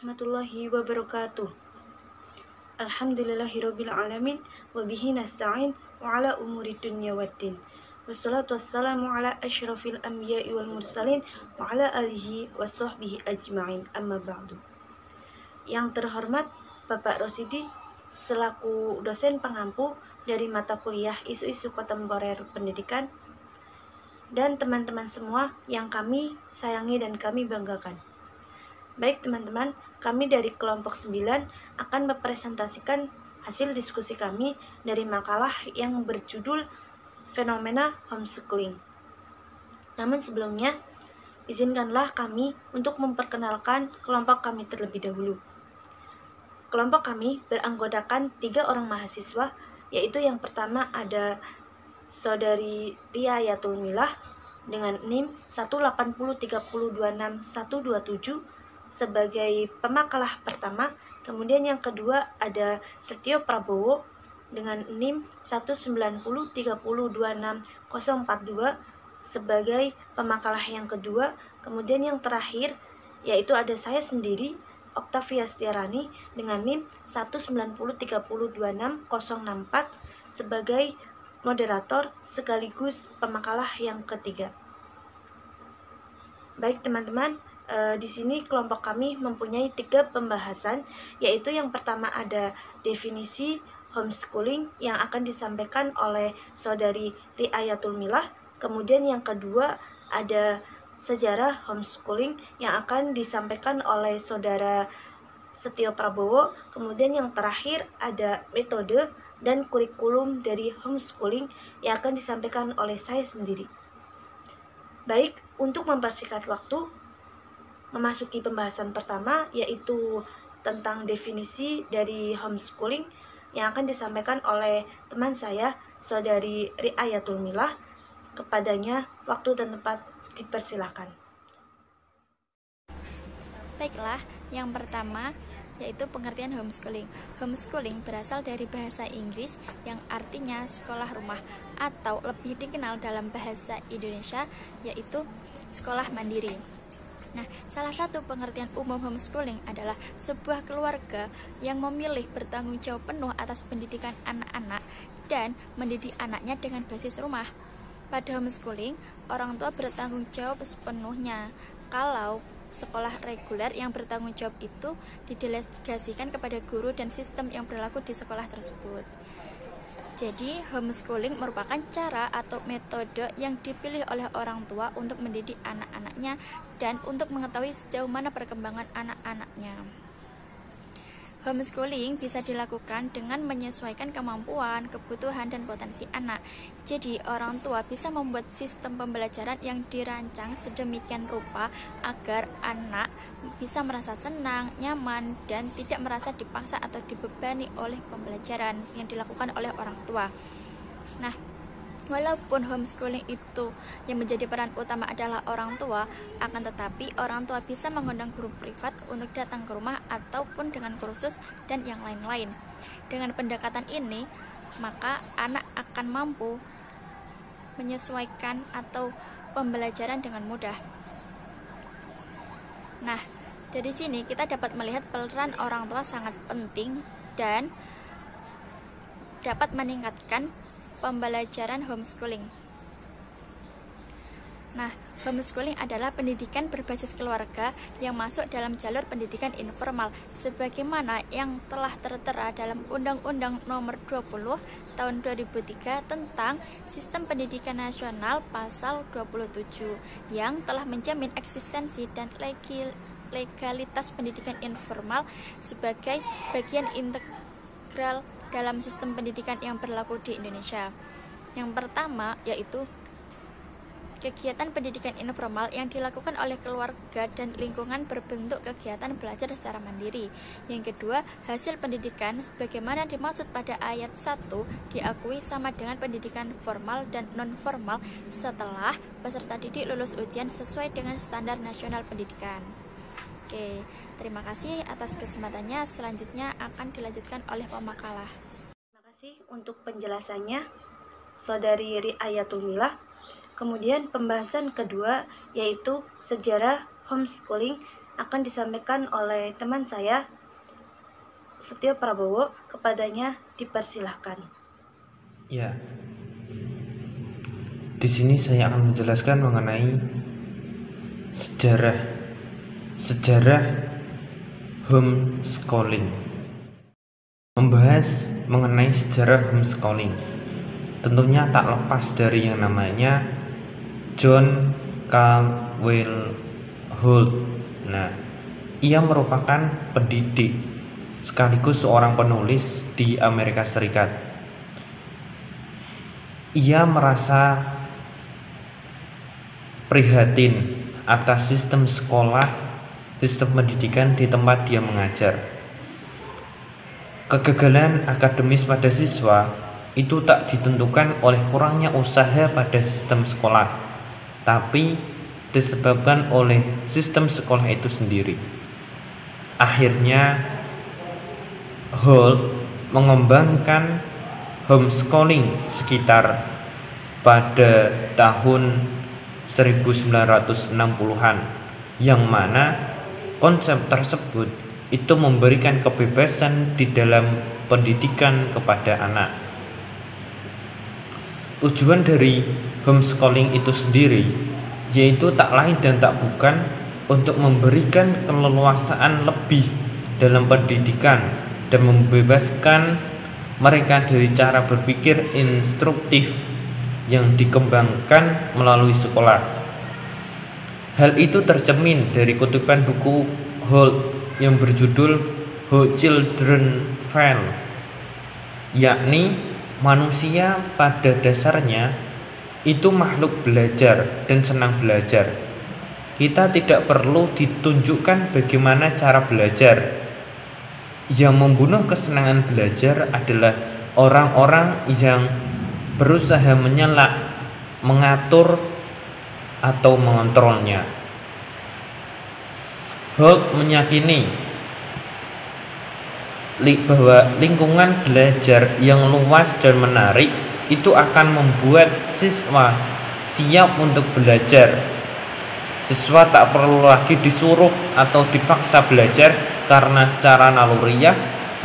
warahmatullahi wabarakatuh. Alhamdulillahirabbil alamin wa bihi nasta'in wa ala umuri dunya waddin. Wassalatu wassalamu ala asyrafil anbiya'i wal mursalin wa ala alihi wa sahbihi ajma'in. Amma ba'du. Yang terhormat Bapak Rosidi selaku dosen pengampu dari mata kuliah isu-isu kontemporer pendidikan, dan teman-teman semua yang kami sayangi dan kami banggakan. Baik teman-teman, kami dari kelompok 9 akan mempresentasikan hasil diskusi kami dari makalah yang berjudul Fenomena Homeschooling. Namun sebelumnya, izinkanlah kami untuk memperkenalkan kelompok kami terlebih dahulu. Kelompok kami beranggotakan 3 orang mahasiswa, yaitu yang pertama ada Saudari Ria Yatul Milah dengan NIM 18030261127 sebagai pemakalah pertama. Kemudian yang kedua ada Setio Prabowo dengan NIM 19030260042 sebagai pemakalah yang kedua. Kemudian yang terakhir yaitu ada saya sendiri, Oktavia Setiarani dengan NIM 19030260064 sebagai moderator sekaligus pemakalah yang ketiga. Baik teman-teman, di sini kelompok kami mempunyai 3 pembahasan, yaitu yang pertama ada definisi homeschooling yang akan disampaikan oleh Saudari Riayatul Milah. Kemudian yang kedua ada sejarah homeschooling yang akan disampaikan oleh Saudara Setio Prabowo. Kemudian yang terakhir ada metode dan kurikulum dari homeschooling yang akan disampaikan oleh saya sendiri. Baik, untuk mempersingkat waktu, memasuki pembahasan pertama yaitu tentang definisi dari homeschooling yang akan disampaikan oleh teman saya, Saudari Riayatul Milah. Kepadanya waktu dan tempat dipersilakan. Baiklah, yang pertama yaitu pengertian homeschooling. Homeschooling berasal dari bahasa Inggris yang artinya sekolah rumah, atau lebih dikenal dalam bahasa Indonesia yaitu sekolah mandiri. Nah, salah satu pengertian umum homeschooling adalah sebuah keluarga yang memilih bertanggung jawab penuh atas pendidikan anak-anak dan mendidik anaknya dengan basis rumah. Pada homeschooling, orang tua bertanggung jawab sepenuhnya. Kalau sekolah reguler yang bertanggung jawab itu didelegasikan kepada guru dan sistem yang berlaku di sekolah tersebut. Jadi, homeschooling merupakan cara atau metode yang dipilih oleh orang tua untuk mendidik anak-anaknya dan untuk mengetahui sejauh mana perkembangan anak-anaknya. Homeschooling bisa dilakukan dengan menyesuaikan kemampuan, kebutuhan, dan potensi anak. Jadi, orang tua bisa membuat sistem pembelajaran yang dirancang sedemikian rupa agar anak bisa merasa senang, nyaman, dan tidak merasa dipaksa atau dibebani oleh pembelajaran yang dilakukan oleh orang tua. Nah, walaupun homeschooling itu yang menjadi peran utama adalah orang tua, akan tetapi orang tua bisa mengundang guru privat untuk datang ke rumah ataupun dengan kursus dan yang lain-lain. Dengan pendekatan ini, maka anak akan mampu menyesuaikan atau pembelajaran dengan mudah. Nah, dari sini kita dapat melihat peran orang tua sangat penting dan dapat meningkatkan pembelajaran homeschooling. Nah, homeschooling adalah pendidikan berbasis keluarga yang masuk dalam jalur pendidikan informal sebagaimana yang telah tertera dalam Undang-Undang Nomor 20 Tahun 2003 tentang Sistem Pendidikan Nasional Pasal 27 yang telah menjamin eksistensi dan legalitas pendidikan informal sebagai bagian integral dalam sistem pendidikan yang berlaku di Indonesia. Yang pertama yaitu kegiatan pendidikan informal yang dilakukan oleh keluarga dan lingkungan berbentuk kegiatan belajar secara mandiri. Yang kedua, hasil pendidikan sebagaimana dimaksud pada ayat 1 diakui sama dengan pendidikan formal dan non-formal setelah peserta didik lulus ujian sesuai dengan standar nasional pendidikan. Oke, terima kasih atas kesempatannya. Selanjutnya akan dilanjutkan oleh pemakalah. Terima kasih untuk penjelasannya, Saudari Riayatul Milah. Kemudian pembahasan kedua yaitu sejarah homeschooling akan disampaikan oleh teman saya Setio Prabowo. Kepadanya dipersilahkan. Ya, di sini saya akan menjelaskan mengenai sejarah homeschooling. Membahas mengenai sejarah homeschooling, tentunya tak lepas dari yang namanya John Caldwell Holt. Nah, ia merupakan pendidik sekaligus seorang penulis di Amerika Serikat. Ia merasa prihatin atas sistem pendidikan di tempat dia mengajar. Kegagalan akademis pada siswa itu tak ditentukan oleh kurangnya usaha pada sistem sekolah, tapi disebabkan oleh sistem sekolah itu sendiri. Akhirnya Holt mengembangkan homeschooling sekitar pada tahun 1960-an, yang mana konsep tersebut itu memberikan kebebasan di dalam pendidikan kepada anak. Tujuan dari homeschooling itu sendiri yaitu tak lain dan tak bukan untuk memberikan keleluasaan lebih dalam pendidikan dan membebaskan mereka dari cara berpikir instruktif yang dikembangkan melalui sekolah. Hal itu tercermin dari kutipan buku Holt yang berjudul How Children Fail, yakni manusia pada dasarnya itu makhluk belajar dan senang belajar. Kita tidak perlu ditunjukkan bagaimana cara belajar. Yang membunuh kesenangan belajar adalah orang-orang yang berusaha mengatur atau mengontrolnya. Holt meyakini bahwa lingkungan belajar yang luas dan menarik itu akan membuat siswa siap untuk belajar. Siswa tak perlu lagi disuruh atau dipaksa belajar karena secara naluriah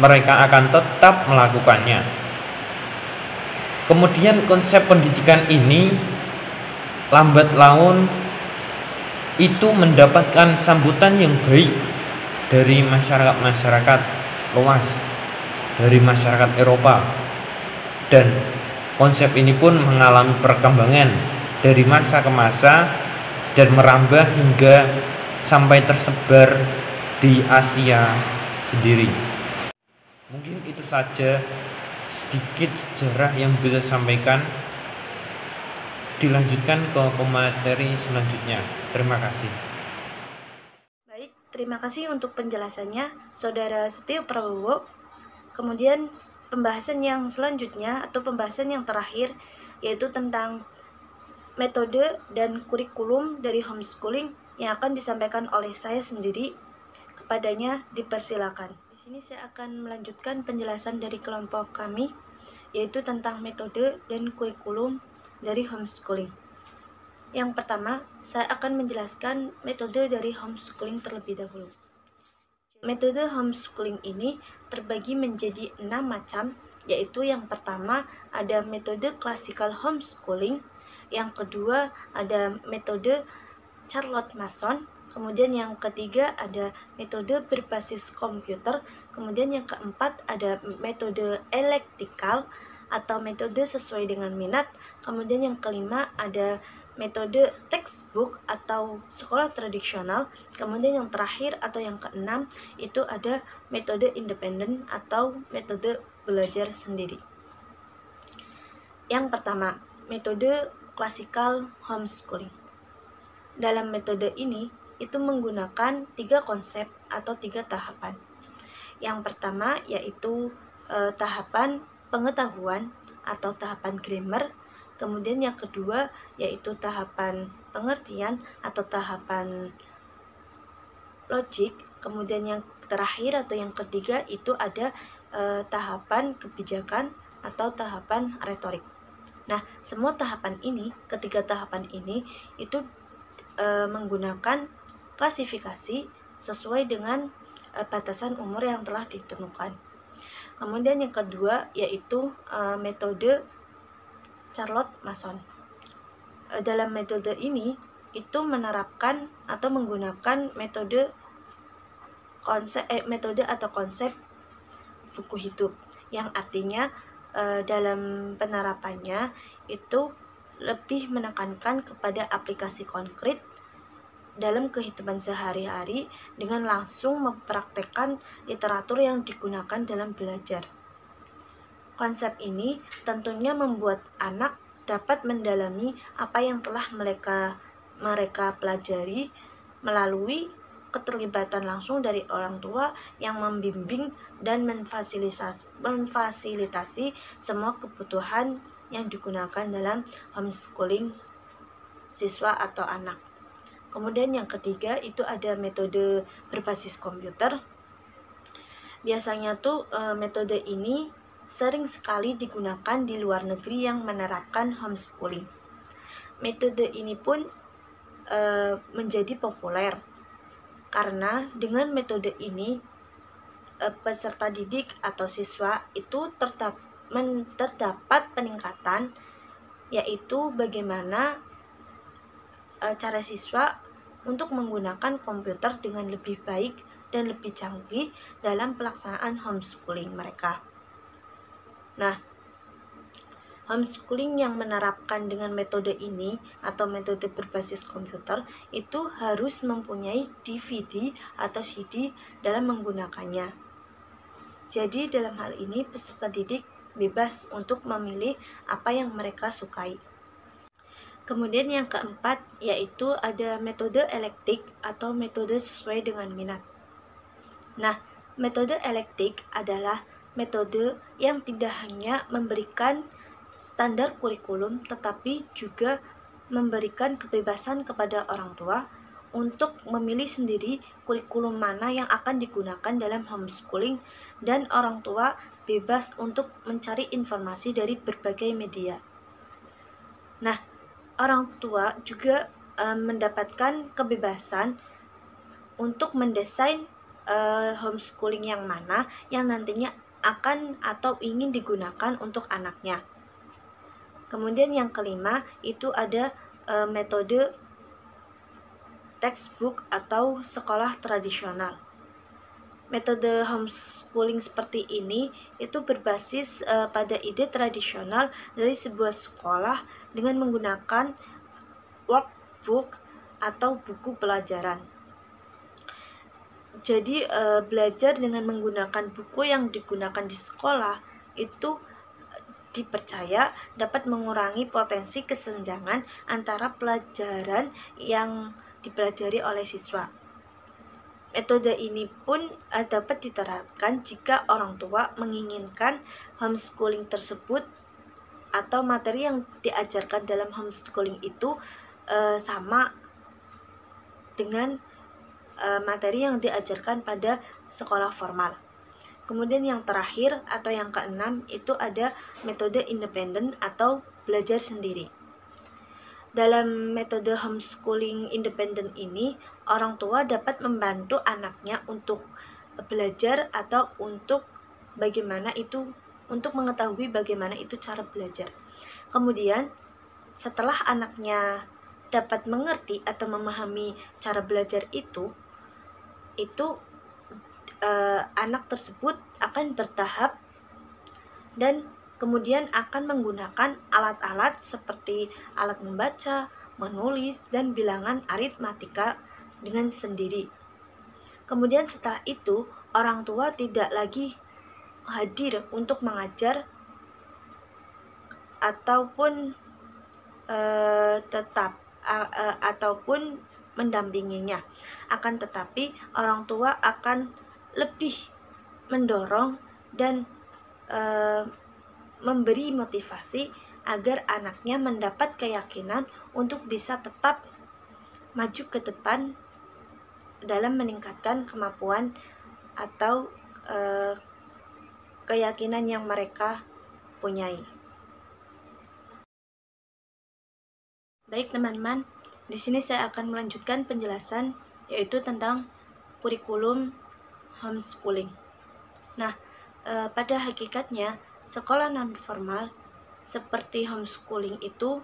mereka akan tetap melakukannya. Kemudian konsep pendidikan ini lambat laun itu mendapatkan sambutan yang baik dari masyarakat luas, dari masyarakat Eropa, dan konsep ini pun mengalami perkembangan dari masa ke masa dan merambah hingga sampai tersebar di Asia sendiri. Mungkin itu saja sedikit sejarah yang bisa sampaikan. Dilanjutkan ke materi selanjutnya. Terima kasih. Baik, terima kasih untuk penjelasannya Saudara Setio Prabowo. Kemudian pembahasan yang selanjutnya atau pembahasan yang terakhir yaitu tentang metode dan kurikulum dari homeschooling yang akan disampaikan oleh saya sendiri. Kepadanya dipersilakan. Di sini saya akan melanjutkan penjelasan dari kelompok kami yaitu tentang metode dan kurikulum dari homeschooling. Yang pertama, saya akan menjelaskan metode dari homeschooling terlebih dahulu. Metode homeschooling ini terbagi menjadi 6 macam, yaitu yang pertama ada metode classical homeschooling, yang kedua ada metode Charlotte Mason, kemudian yang ketiga ada metode berbasis komputer, kemudian yang keempat ada metode electrical atau metode sesuai dengan minat, kemudian yang kelima ada metode textbook atau sekolah tradisional, kemudian yang terakhir atau yang keenam itu ada metode independen atau metode belajar sendiri. Yang pertama, metode classical homeschooling. Dalam metode ini itu menggunakan 3 konsep atau 3 tahapan. Yang pertama yaitu tahapan pengetahuan atau tahapan grammar, kemudian yang kedua yaitu tahapan pengertian atau tahapan logik, kemudian yang terakhir atau yang ketiga itu ada tahapan kebijakan atau tahapan retorik. Nah, semua tahapan ini, ketiga tahapan ini itu menggunakan klasifikasi sesuai dengan batasan umur yang telah ditentukan. Kemudian yang kedua yaitu metode Charlotte Mason. Dalam metode ini itu menerapkan atau menggunakan metode atau konsep buku hidup, yang artinya dalam penerapannya itu lebih menekankan kepada aplikasi konkret dalam kehidupan sehari-hari dengan langsung mempraktekkan literatur yang digunakan dalam belajar. Konsep ini tentunya membuat anak dapat mendalami apa yang telah mereka pelajari melalui keterlibatan langsung dari orang tua yang membimbing dan memfasilitasi semua kebutuhan yang digunakan dalam homeschooling siswa atau anak. Kemudian yang ketiga itu ada metode berbasis komputer. Biasanya tuh metode ini sering sekali digunakan di luar negeri yang menerapkan homeschooling. Metode ini pun menjadi populer karena dengan metode ini peserta didik atau siswa itu terdapat peningkatan, yaitu bagaimana cara siswa untuk menggunakan komputer dengan lebih baik dan lebih canggih dalam pelaksanaan homeschooling mereka. Nah, homeschooling yang menerapkan dengan metode ini atau metode berbasis komputer itu harus mempunyai DVD atau CD dalam menggunakannya. Jadi dalam hal ini peserta didik bebas untuk memilih apa yang mereka sukai. Kemudian yang keempat yaitu ada metode elektik atau metode sesuai dengan minat. Nah, metode elektik adalah metode yang tidak hanya memberikan standar kurikulum tetapi juga memberikan kebebasan kepada orang tua untuk memilih sendiri kurikulum mana yang akan digunakan dalam homeschooling, dan orang tua bebas untuk mencari informasi dari berbagai media. Nah, orang tua juga mendapatkan kebebasan untuk mendesain homeschooling yang mana yang nantinya akan atau ingin digunakan untuk anaknya. Kemudian yang kelima itu ada metode textbook atau sekolah tradisional. Metode homeschooling seperti ini itu berbasis pada ide tradisional dari sebuah sekolah dengan menggunakan workbook atau buku pelajaran. Jadi belajar dengan menggunakan buku yang digunakan di sekolah itu dipercaya dapat mengurangi potensi kesenjangan antara pelajaran yang dipelajari oleh siswa. Metode ini pun dapat diterapkan jika orang tua menginginkan homeschooling tersebut atau materi yang diajarkan dalam homeschooling itu sama dengan materi yang diajarkan pada sekolah formal. Kemudian yang terakhir atau yang keenam itu ada metode independen atau belajar sendiri. Dalam metode homeschooling independen ini, orang tua dapat membantu anaknya untuk belajar atau untuk mengetahui bagaimana itu cara belajar. Kemudian, setelah anaknya dapat mengerti atau memahami cara belajar itu anak tersebut akan bertahap dan kemudian akan menggunakan alat-alat seperti alat membaca, menulis, dan bilangan aritmatika dengan sendiri. Kemudian setelah itu, orang tua tidak lagi hadir untuk mengajar ataupun ataupun mendampinginya. Akan tetapi, orang tua akan lebih mendorong dan memberi motivasi agar anaknya mendapat keyakinan untuk bisa tetap maju ke depan dalam meningkatkan kemampuan atau keyakinan yang mereka punyai. Baik teman-teman, di sini saya akan melanjutkan penjelasan yaitu tentang kurikulum homeschooling. Nah, pada hakikatnya sekolah non formal seperti homeschooling itu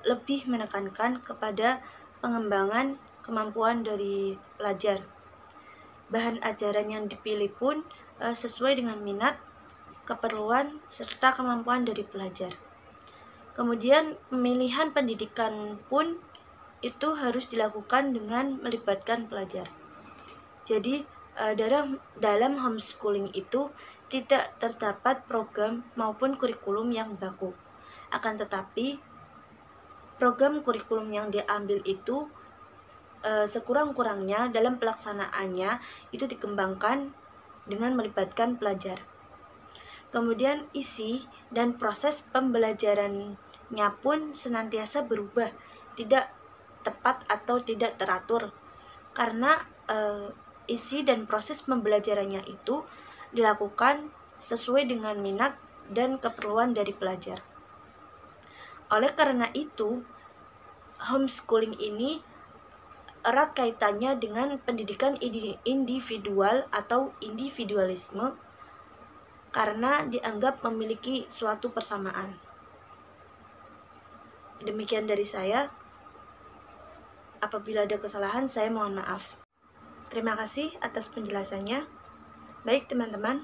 lebih menekankan kepada pengembangan kemampuan dari pelajar. Bahan ajaran yang dipilih pun sesuai dengan minat, keperluan, serta kemampuan dari pelajar. Kemudian pemilihan pendidikan pun itu harus dilakukan dengan melibatkan pelajar. Jadi dalam homeschooling itu tidak terdapat program maupun kurikulum yang baku. Akan tetapi program kurikulum yang diambil itu sekurang-kurangnya dalam pelaksanaannya itu dikembangkan dengan melibatkan pelajar. Kemudian isi dan proses pembelajarannya pun senantiasa berubah, tidak tepat atau tidak teratur, karena isi dan proses pembelajarannya itu dilakukan sesuai dengan minat dan keperluan dari pelajar. Oleh karena itu, homeschooling ini erat kaitannya dengan pendidikan individual atau individualisme karena dianggap memiliki suatu persamaan. Demikian dari saya. Apabila ada kesalahan, saya mohon maaf. Terima kasih atas penjelasannya. Baik teman-teman,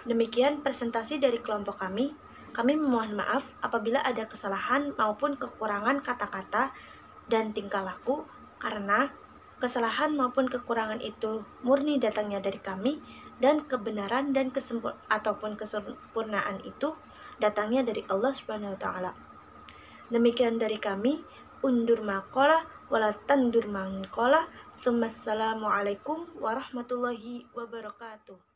demikian presentasi dari kelompok kami. Kami memohon maaf apabila ada kesalahan maupun kekurangan kata-kata dan tingkah laku, karena kesalahan maupun kekurangan itu murni datangnya dari kami, dan kebenaran dan kesempurnaan itu datangnya dari Allah Subhanahu wa taala. Demikian dari kami, undur maqalah wala tandur maqalah. Assalamualaikum warahmatullahi wabarakatuh.